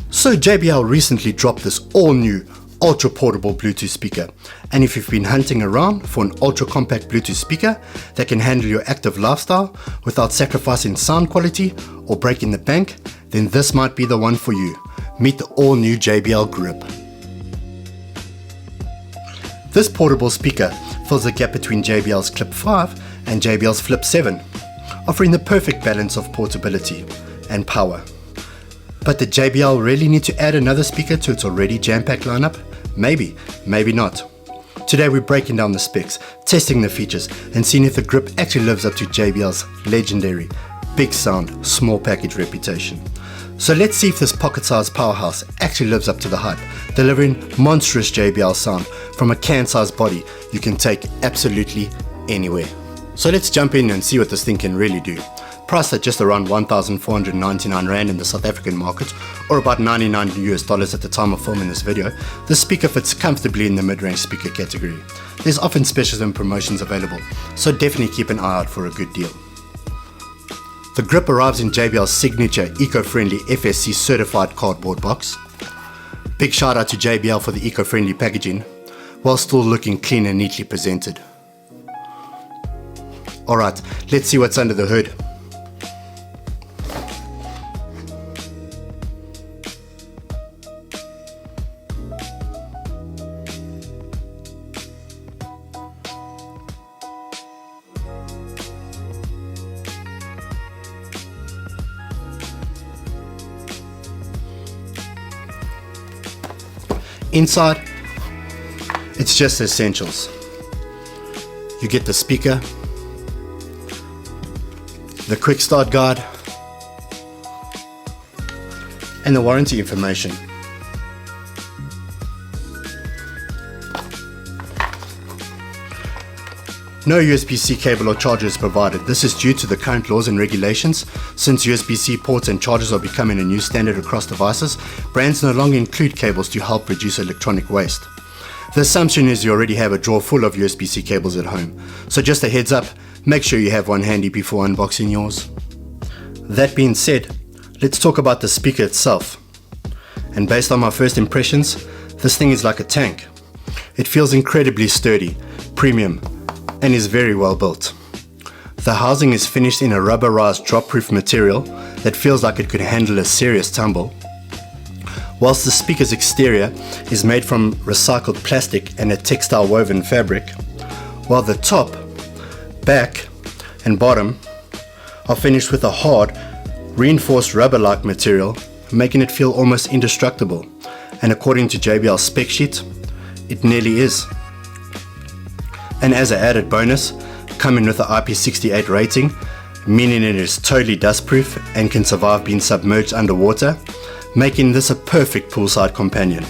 So JBL recently dropped this all-new ultra portable Bluetooth speaker, and if you've been hunting around for an ultra compact Bluetooth speaker that can handle your active lifestyle without sacrificing sound quality or breaking the bank, then this might be the one for you. Meet the all-new JBL Grip. This portable speaker fills the gap between JBL's Clip 5 and JBL's Flip 7, offering the perfect balance of portability and power. But did JBL really need to add another speaker to its already jam-packed lineup? Maybe, maybe not. Today we're breaking down the specs, testing the features, and seeing if the Grip actually lives up to JBL's legendary big sound, small package reputation. So let's see if this pocket-sized powerhouse actually lives up to the hype, delivering monstrous JBL sound from a can-sized body you can take absolutely anywhere. So let's jump in and see what this thing can really do. Priced at just around 1,499 Rand in the South African market, or about $99 US at the time of filming this video, this speaker fits comfortably in the mid-range speaker category. There's often specials and promotions available, so definitely keep an eye out for a good deal. The Grip arrives in JBL's signature eco-friendly FSC certified cardboard box. Big shout out to JBL for the eco-friendly packaging, while still looking clean and neatly presented. Alright, let's see what's under the hood. Inside, it's just essentials. You get the speaker, the quick start guide, and the warranty information. No USB-C cable or charger is provided. This is due to the current laws and regulations. Since USB-C ports and chargers are becoming a new standard across devices, brands no longer include cables to help reduce electronic waste. The assumption is you already have a drawer full of USB-C cables at home, so just a heads up, make sure you have one handy before unboxing yours. That being said, let's talk about the speaker itself. And based on my first impressions, this thing is like a tank. It feels incredibly sturdy, premium, and is very well built. The housing is finished in a rubberized drop-proof material that feels like it could handle a serious tumble, whilst the speaker's exterior is made from recycled plastic and a textile woven fabric, while the top, back and bottom are finished with a hard, reinforced rubber-like material, making it feel almost indestructible, and according to JBL's spec sheet, it nearly is. And as an added bonus, coming with an IP68 rating, meaning it is totally dustproof and can survive being submerged underwater, making this a perfect poolside companion.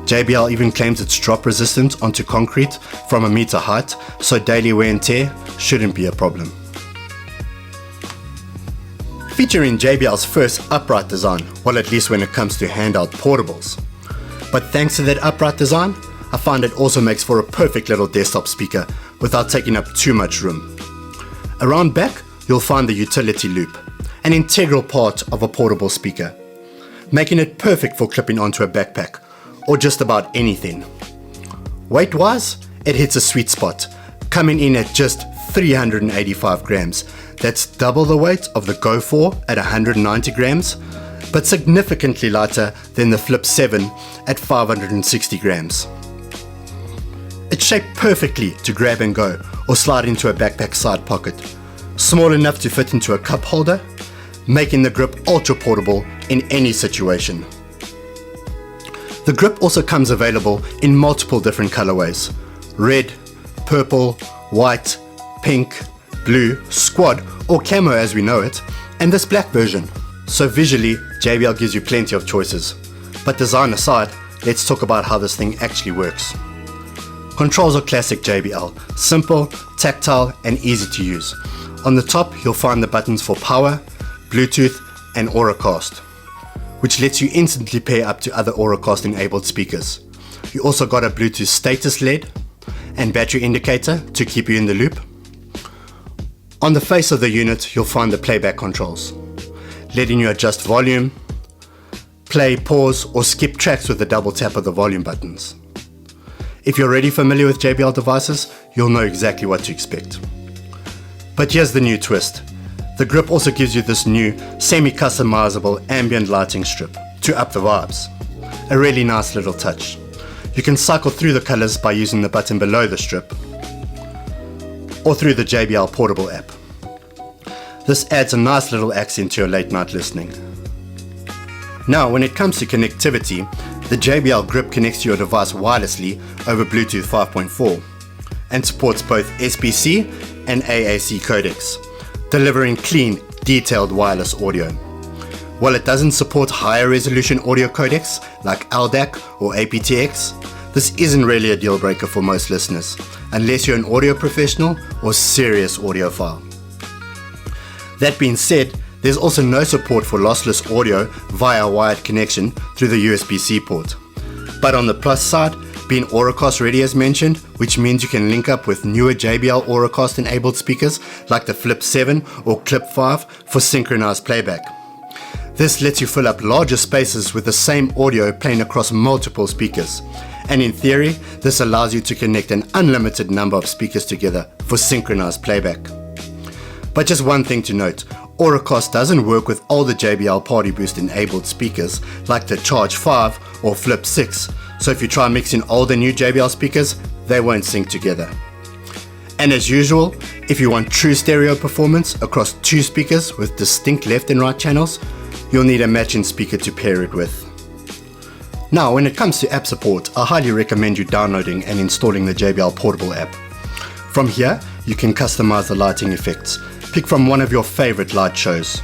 JBL even claims it's drop resistant onto concrete from 1 meter height, so daily wear and tear shouldn't be a problem. Featuring JBL's first upright design, well, at least when it comes to handheld portables. But thanks to that upright design, I find it also makes for a perfect little desktop speaker without taking up too much room. Around back, you'll find the utility loop, an integral part of a portable speaker, making it perfect for clipping onto a backpack or just about anything. Weight-wise, it hits a sweet spot, coming in at just 385 grams. That's double the weight of the Go 4 at 190 grams, but significantly lighter than the Flip 7 at 560 grams. It's shaped perfectly to grab and go or slide into a backpack side pocket, small enough to fit into a cup holder, making the Grip ultra portable in any situation. The Grip also comes available in multiple different colorways: red, purple, white, pink, blue, squad or camo as we know it, and this black version. So visually, JBL gives you plenty of choices. But design aside, let's talk about how this thing actually works. Controls are classic JBL, simple, tactile and easy to use. On the top you'll find the buttons for power, Bluetooth and Auracast, which lets you instantly pair up to other Auracast enabled speakers. You also got a Bluetooth status LED and battery indicator to keep you in the loop. On the face of the unit you'll find the playback controls. letting you adjust volume, play, pause, or skip tracks with the double tap of the volume buttons. If you're already familiar with JBL devices, you'll know exactly what to expect. But here's the new twist. The Grip also gives you this new semi-customizable ambient lighting strip to up the vibes. A really nice little touch. You can cycle through the colors by using the button below the strip or through the JBL Portable app. This adds a nice little accent to your late night listening. Now, when it comes to connectivity, the JBL Grip connects to your device wirelessly over Bluetooth 5.4 and supports both SBC and AAC codecs, delivering clean, detailed wireless audio. While it doesn't support higher resolution audio codecs like LDAC or aptX, this isn't really a deal breaker for most listeners, unless you're an audio professional or serious audiophile. That being said, there's also no support for lossless audio via a wired connection through the USB-C port. But on the plus side, being Auracast ready as mentioned, which means you can link up with newer JBL Auracast enabled speakers like the Flip 7 or Clip 5 for synchronized playback. This lets you fill up larger spaces with the same audio playing across multiple speakers. And in theory, this allows you to connect an unlimited number of speakers together for synchronized playback. But just one thing to note, Auracast doesn't work with older JBL Party Boost enabled speakers like the Charge 5 or Flip 6, so if you try mixing old and new JBL speakers, they won't sync together. And as usual, if you want true stereo performance across two speakers with distinct left and right channels, you'll need a matching speaker to pair it with. Now, when it comes to app support, I highly recommend you downloading and installing the JBL Portable app. From here, you can customize the lighting effects. Pick from one of your favorite light shows,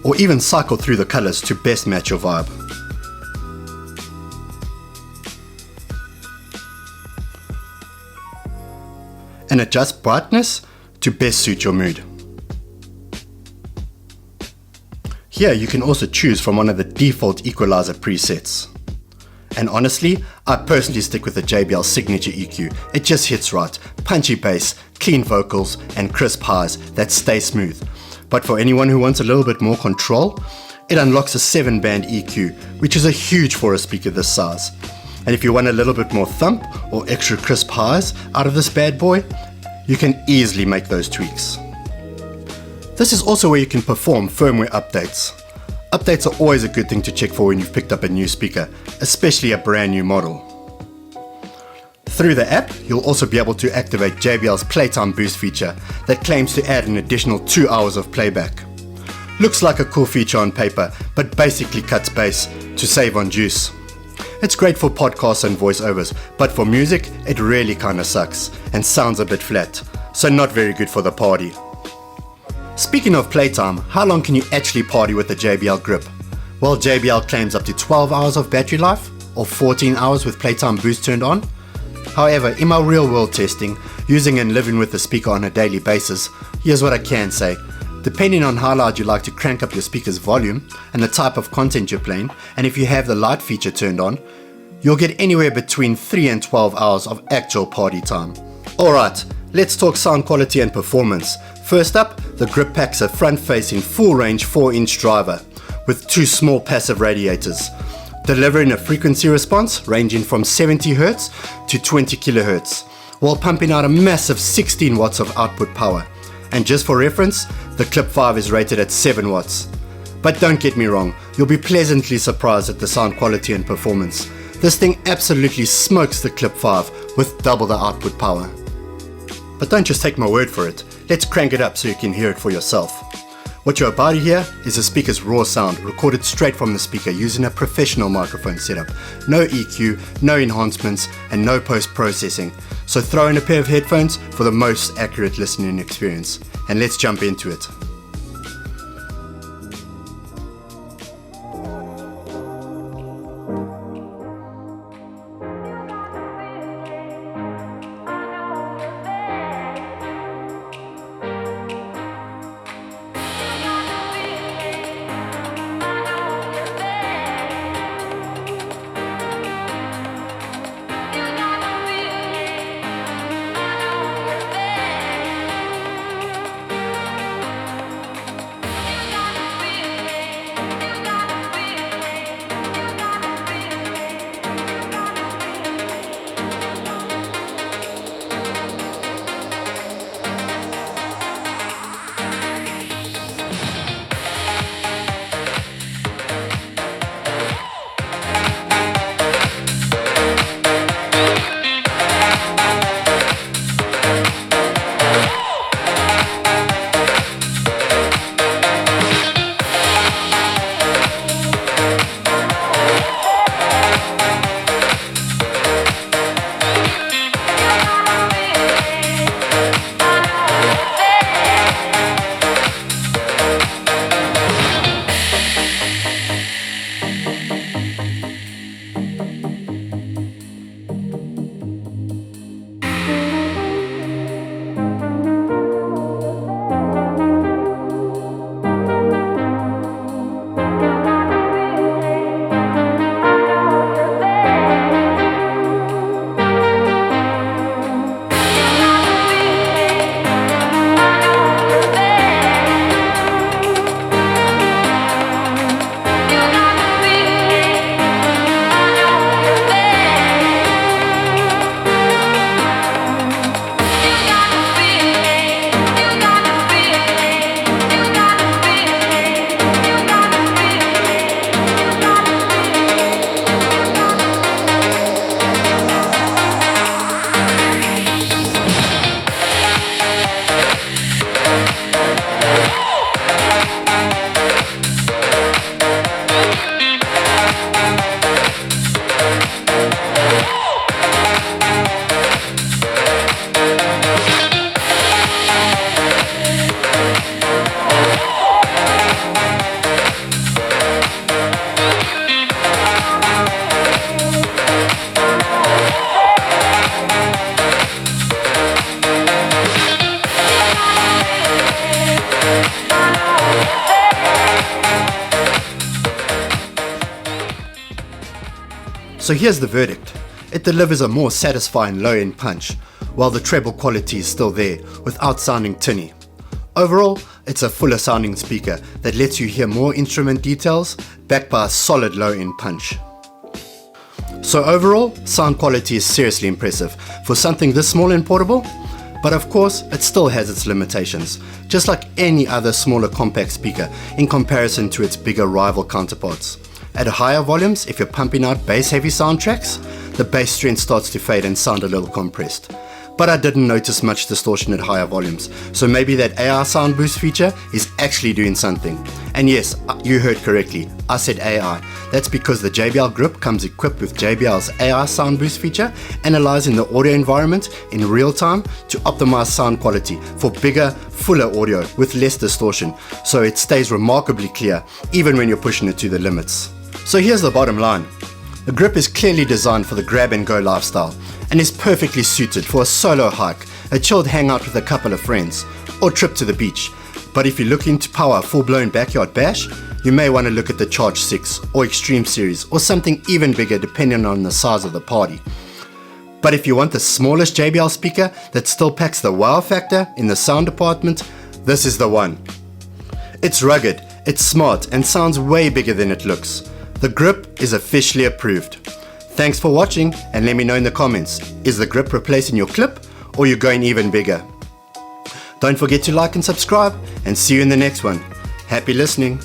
or even cycle through the colors to best match your vibe. And adjust brightness to best suit your mood. Here you can also choose from one of the default equalizer presets. And honestly, I personally stick with the JBL Signature EQ. It just hits right. Punchy bass, clean vocals, and crisp highs that stay smooth. But for anyone who wants a little bit more control, it unlocks a 7-band EQ, which is a huge for a speaker this size. And if you want a little bit more thump or extra crisp highs out of this bad boy, you can easily make those tweaks. This is also where you can perform firmware updates. Updates are always a good thing to check for when you've picked up a new speaker, especially a brand new model. Through the app, you'll also be able to activate JBL's Playtime Boost feature that claims to add an additional 2 hours of playback. Looks like a cool feature on paper, but basically cuts bass to save on juice. It's great for podcasts and voiceovers, but for music, it really kinda sucks and sounds a bit flat, so not very good for the party. Speaking of playtime, how long can you actually party with the JBL Grip? Well, JBL claims up to 12 hours of battery life, or 14 hours with Playtime Boost turned on. However, in my real world testing, using and living with the speaker on a daily basis, here's what I can say. Depending on how loud you like to crank up your speaker's volume, and the type of content you're playing, and if you have the light feature turned on, you'll get anywhere between 3 and 12 hours of actual party time. Alright, let's talk sound quality and performance. First up, the Grip packs a front-facing full-range 4-inch driver with 2 small passive radiators, delivering a frequency response ranging from 70 Hz to 20 kHz, while pumping out a massive 16 watts of output power. And just for reference, the Clip 5 is rated at 7 watts. But don't get me wrong, you'll be pleasantly surprised at the sound quality and performance. This thing absolutely smokes the Clip 5 with double the output power. But don't just take my word for it, let's crank it up so you can hear it for yourself. What you're about to hear is the speaker's raw sound recorded straight from the speaker using a professional microphone setup. No EQ, no enhancements, and no post-processing. So throw in a pair of headphones for the most accurate listening experience. And let's jump into it. So here's the verdict. It delivers a more satisfying low-end punch, while the treble quality is still there without sounding tinny. Overall, it's a fuller sounding speaker that lets you hear more instrument details backed by a solid low-end punch. So overall, sound quality is seriously impressive for something this small and portable, but of course, it still has its limitations, just like any other smaller compact speaker in comparison to its bigger rival counterparts. At higher volumes, if you're pumping out bass-heavy soundtracks, the bass strength starts to fade and sound a little compressed. But I didn't notice much distortion at higher volumes, so maybe that AI sound boost feature is actually doing something. And yes, you heard correctly, I said AI. That's because the JBL Grip comes equipped with JBL's AI sound boost feature, analyzing the audio environment in real time to optimize sound quality for bigger, fuller audio with less distortion, so it stays remarkably clear even when you're pushing it to the limits. So here's the bottom line. The Grip is clearly designed for the grab-and-go lifestyle and is perfectly suited for a solo hike, a chilled hangout with a couple of friends, or trip to the beach. But if you're looking to power a full-blown backyard bash, you may want to look at the Charge 6 or Extreme Series or something even bigger depending on the size of the party. But if you want the smallest JBL speaker that still packs the wow factor in the sound department, this is the one. It's rugged, it's smart, and sounds way bigger than it looks. The Grip is officially approved. Thanks for watching, and let me know in the comments, is the Grip replacing your clip or you're going even bigger? Don't forget to like and subscribe, and see you in the next one. Happy listening.